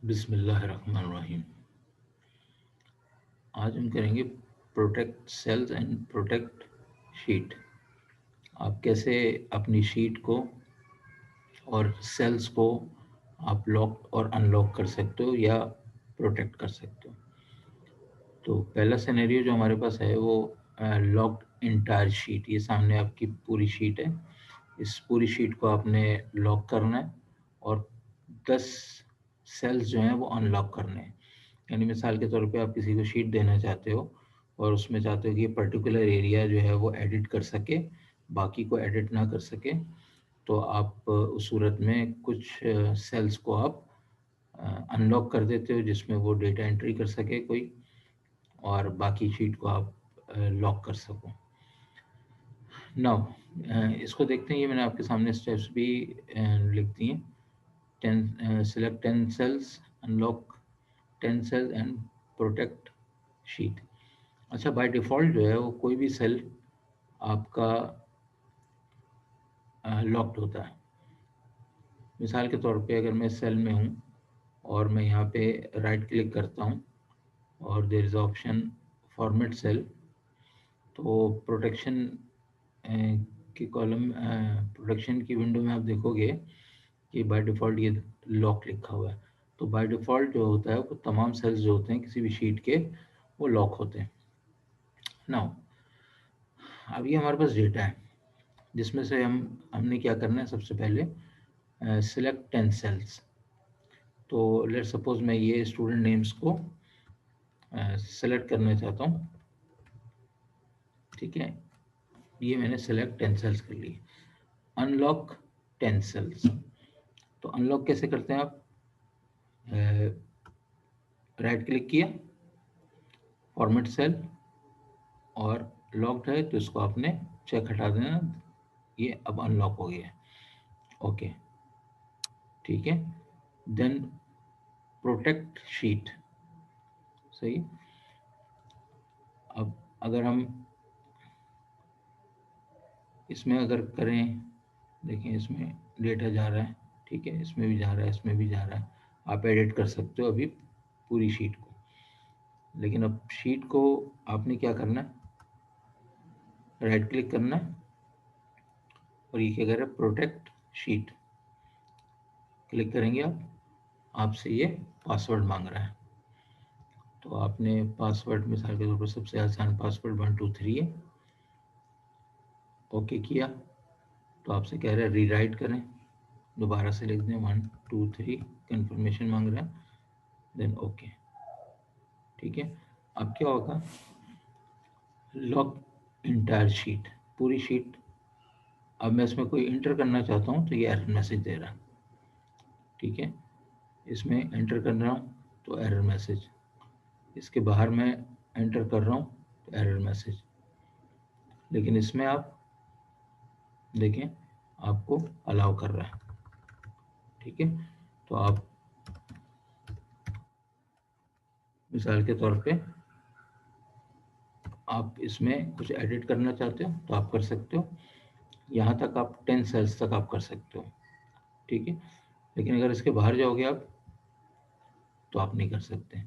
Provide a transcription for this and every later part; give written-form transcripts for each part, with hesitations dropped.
बिस्मिल्लाहिर्रहमानिर्रहीम। आज हम करेंगे protect cells and protect sheet. आप कैसे अपनी शीट को और सेल्स को आप लॉक और अनलॉक कर सकते हो या प्रोटेक्ट कर सकते हो। तो पहला सिनेरियो जो हमारे पास है वो लॉक्ड इंटायर शीट। ये सामने आपकी पूरी शीट है। इस पूरी शीट को आपने लॉक करना है और 10 सेल्स जो हैं वो अनलॉक करने हैं। यानी मिसाल के तौर पे आप किसी को शीट देना चाहते हो और उसमें चाहते हो कि ये पर्टिकुलर एरिया जो है वो एडिट कर सके, बाकी को एडिट ना कर सके, तो आप उस सूरत में कुछ सेल्स को आप अनलॉक कर देते हो जिसमें वो डेटा एंट्री कर सके कोई, और बाकी शीट को आप लॉक कर सको। नाउ इसको देखते हैं। ये मैंने आपके सामने स्टेप्स भी लिख दिए। 10 select 10 cells, unlock 10 cells and protect sheet। अच्छा, बाय डिफ़ॉल्ट जो है वो कोई भी सेल आपका लॉक्ड होता है। मिसाल के तौर पे अगर मैं सेल में हूँ और मैं यहाँ पे राइट क्लिक करता हूँ और there is option format cell, तो प्रोटेक्शन की कॉलम प्रोटेक्शन की विंडो में आप देखोगे कि बाय डिफ़ॉल्ट ये लॉक लिखा हुआ है। तो बाय डिफ़ॉल्ट जो होता है वो तमाम सेल्स जो होते हैं किसी भी शीट के वो लॉक होते हैं। नाउ अब ये हमारे पास डेटा है जिसमें से हमने क्या करना है। सबसे पहले सिलेक्ट 10 सेल्स। तो लेट सपोज मैं ये स्टूडेंट नेम्स को सेलेक्ट करना चाहता हूँ। ठीक है, ये मैंने सेलेक्ट 10 सेल्स कर लिए। Unlock 10 cells. तो अनलॉक कैसे करते हैं आप? राइट क्लिक किया, फॉर्मेट सेल, और लॉक्ड है तो इसको आपने चेक हटा देना। ये अब अनलॉक हो गया है। ओके, ठीक है। Then protect sheet. सही। अब अगर हम इसमें अगर करें, देखें इसमें डेटा जा रहा है, ठीक है, इसमें भी जा रहा है, इसमें भी जा रहा है। आप एडिट कर सकते हो अभी पूरी शीट को, लेकिन अब शीट को आपने क्या करना है, राइट क्लिक करना है और ये क्या कर रहा है, प्रोटेक्ट शीट। क्लिक करेंगे आपसे ये पासवर्ड मांग रहा है। तो आपने पासवर्ड मिसाल के तौर पर सबसे आसान पासवर्ड 123 है। ओके किया तो आपसे कह रहा है रीराइट करें, दोबारा से लिख दें 123, कंफर्मेशन मांग रहा है, देन ओके। ठीक है, अब क्या होगा, लॉक इंटायर शीट, पूरी शीट। अब मैं इसमें कोई इंटर करना चाहता हूँ तो ये एरर मैसेज दे रहा है। ठीक है, इसमें एंटर कर रहा हूँ तो एरर मैसेज, इसके बाहर मैं एंटर कर रहा हूँ तो एरर मैसेज। लेकिन इसमें आप देखें आपको अलाउ कर रहा है। ठीक है, तो आप मिसाल के तौर पे आप इसमें कुछ एडिट करना चाहते हो तो आप कर सकते हो। यहाँ तक आप 10 सेल्स तक आप कर सकते हो। ठीक है, लेकिन अगर इसके बाहर जाओगे आप तो आप नहीं कर सकते।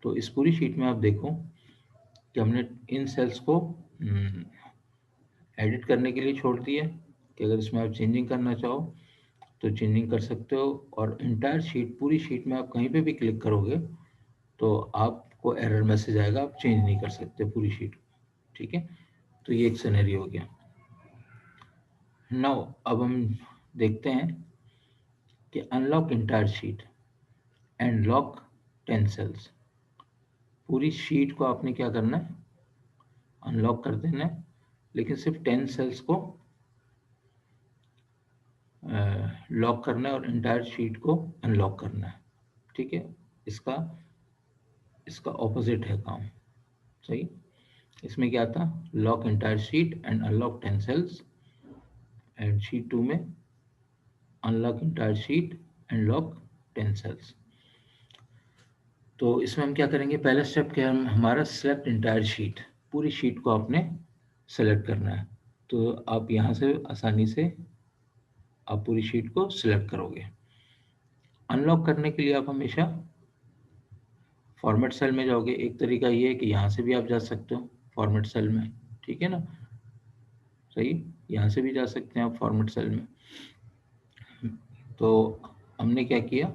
तो इस पूरी शीट में आप देखो कि हमने इन सेल्स को एडिट करने के लिए छोड़ दिया कि अगर इसमें आप चेंजिंग करना चाहो तो चेंजिंग कर सकते हो। और इंटायर शीट, पूरी शीट में आप कहीं पे भी क्लिक करोगे तो आपको एरर मैसेज आएगा, आप चेंज नहीं कर सकते पूरी शीट। ठीक है, तो ये एक सिनेरियो हो गया। नाउ अब हम देखते हैं कि unlock entire sheet and lock 10 cells. पूरी शीट को आपने क्या करना है, अनलॉक कर देना है, लेकिन सिर्फ 10 सेल्स को लॉक करना है और इंटायर शीट को अनलॉक करना है। ठीक है, इसका इसका ऑपोजिट है काम। सही, इसमें क्या था, lock entire sheet and unlock 10 cells, and sheet 2 में unlock entire sheet and lock 10 cells. तो इसमें हम क्या करेंगे, पहला स्टेप क्या है हमारा, सेलेक्ट इंटायर शीट। पूरी शीट को आपने सेलेक्ट करना है। तो आप यहाँ से आसानी से आप पूरी शीट को सिलेक्ट करोगे। अनलॉक करने के लिए आप हमेशा फॉर्मेट सेल में जाओगे। एक तरीका ये है कि यहाँ से भी आप जा सकते हो फॉर्मेट सेल में, ठीक है ना, सही, यहाँ से भी जा सकते हैं आप फॉर्मेट सेल में। तो हमने क्या किया,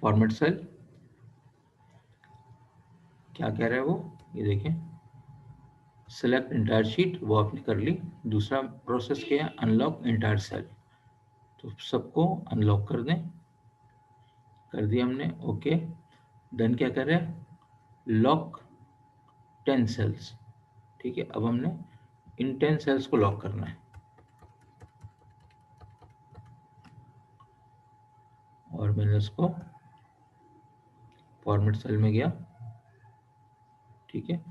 फॉर्मेट सेल क्या कह रहा है वो, ये देखें, सेलेक्ट इंटायर शीट, वो आपने कर ली। दूसरा प्रोसेस क्या है, अनलॉक इंटायर सेल, तो सबको अनलॉक कर दें, कर दिया हमने, ओके। देन क्या कर रहे हैं, लॉक 10 सेल्स, ठीक है। अब हमने इन 10 सेल्स को लॉक करना है, और मैंने उसको फॉर्मेट सेल में गया, ठीक है,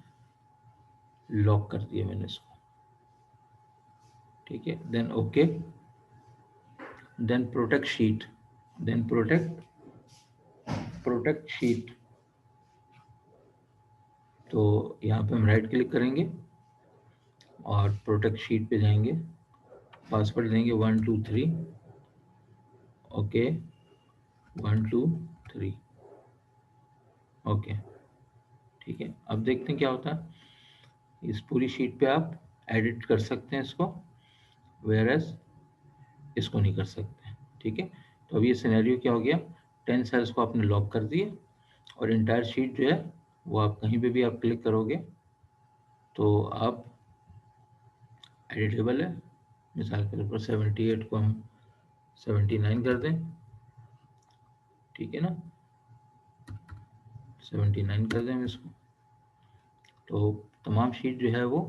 लॉक कर दिया मैंने इसको, ठीक है। Then okay, then protect sheet, then protect sheet, तो यहाँ पे हम राइट क्लिक करेंगे और प्रोटेक्ट शीट पे जाएंगे, पासवर्ड देंगे 1 2 3, ओके 1 2 3, ओके, ठीक है। अब देखते हैं क्या होता है। इस पूरी शीट पे आप एडिट कर सकते हैं इसको, वेयर एज इसको नहीं कर सकते, ठीक है। तो अब ये सिनेरियो क्या हो गया, 10 सेल्स को आपने लॉक कर दिए, और इंटायर शीट जो है वो आप कहीं पे भी आप क्लिक करोगे तो आप एडिटेबल है। मिसाल के तौर पर 78 को हम 79 कर दें, ठीक है ना, 79 कर दें हम इसको, तो तमाम शीट जो है वो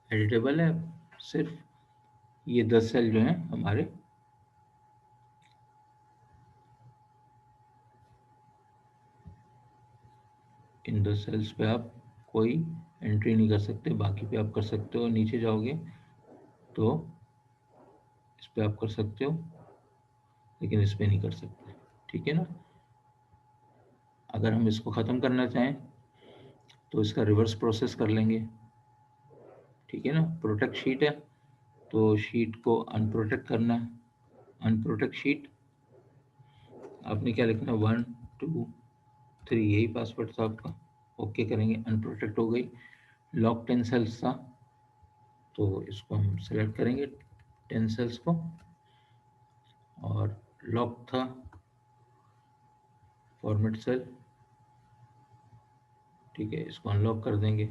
एडिटेबल है। सिर्फ ये 10 सेल जो हैं हमारे, इन 10 सेल्स पे आप कोई एंट्री नहीं कर सकते, बाकी पे आप कर सकते हो। नीचे जाओगे तो इस पे आप कर सकते हो, लेकिन इस पे नहीं कर सकते, ठीक है ना। अगर हम इसको ख़त्म करना चाहें तो इसका रिवर्स प्रोसेस कर लेंगे, ठीक है ना। प्रोटेक्ट शीट है तो शीट को अनप्रोटेक्ट करना है, अनप्रोटेक्ट शीट आपने क्या लिखना है, 1 2 3, यही पासवर्ड था आपका, ओके करेंगे, अनप्रोटेक्ट हो गई। लॉक 10 सेल्स था तो इसको हम सेलेक्ट करेंगे 10 सेल्स को, और लॉक था फॉर्मेट सेल, ठीक है, इसको अनलॉक कर देंगे,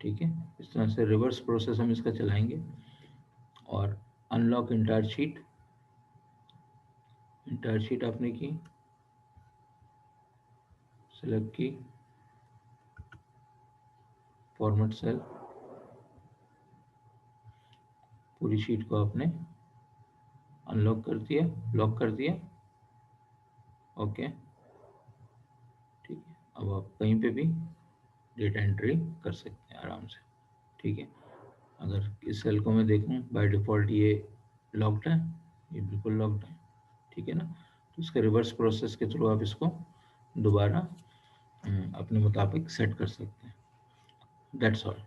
ठीक है। इस तरह से रिवर्स प्रोसेस हम इसका चलाएंगे। और unlock entire sheet, entire sheet आपने की, सेलेक्ट की, फॉर्मेट सेल, पूरी शीट को आपने अनलॉक कर दिया, लॉक कर दिया, ओके, ठीक है। अब आप कहीं पे भी डेटा एंट्री कर सकते हैं आराम से, ठीक है। अगर इस सेल को मैं देखूं, बाय डिफ़ॉल्ट ये लॉक्ड है, ये बिल्कुल लॉक्ड है, ठीक है ना। तो इसके रिवर्स प्रोसेस के थ्रू आप इसको दोबारा अपने मुताबिक सेट कर सकते हैं। That's all.